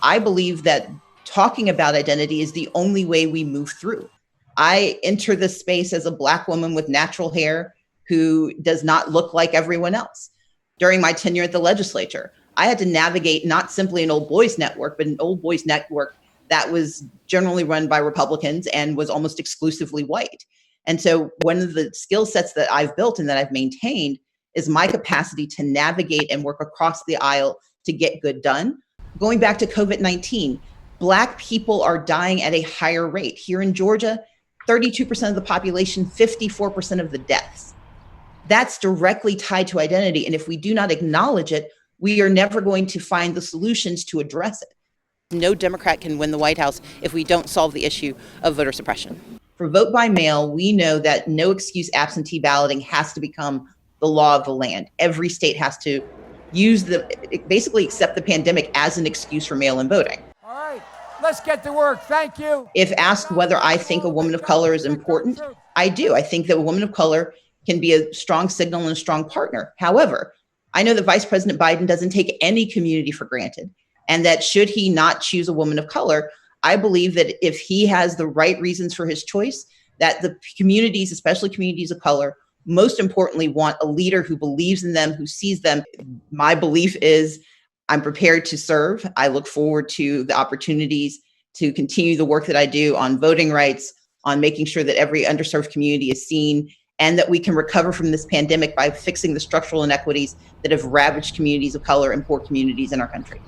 I believe that talking about identity is the only way we move through. I enter this space as a Black woman with natural hair who does not look like everyone else. During my tenure at the legislature, I had to navigate not simply an old boys network, but an old boys network that was generally run by Republicans and was almost exclusively white. And so one of the skill sets that I've built and that I've maintained is my capacity to navigate and work across the aisle to get good done. Going back to COVID-19, Black people are dying at a higher rate. Here in Georgia, 32% of the population, 54% of the deaths. That's directly tied to identity. And if we do not acknowledge it, we are never going to find the solutions to address it. No Democrat can win the White House if we don't solve the issue of voter suppression. For vote by mail, we know that no excuse absentee balloting has to become the law of the land. Every state has to basically accept the pandemic as an excuse for mail-in voting. All right, let's get to work. Thank you. If asked whether I think a woman of color is important, I do. I think that a woman of color can be a strong signal and a strong partner. However, I know that Vice President Biden doesn't take any community for granted, and that should he not choose a woman of color, I believe that if he has the right reasons for his choice, that the communities, especially communities of color, most importantly, want a leader who believes in them, who sees them. My belief is I'm prepared to serve. I look forward to the opportunities to continue the work that I do on voting rights, on making sure that every underserved community is seen, and that we can recover from this pandemic by fixing the structural inequities that have ravaged communities of color and poor communities in our country.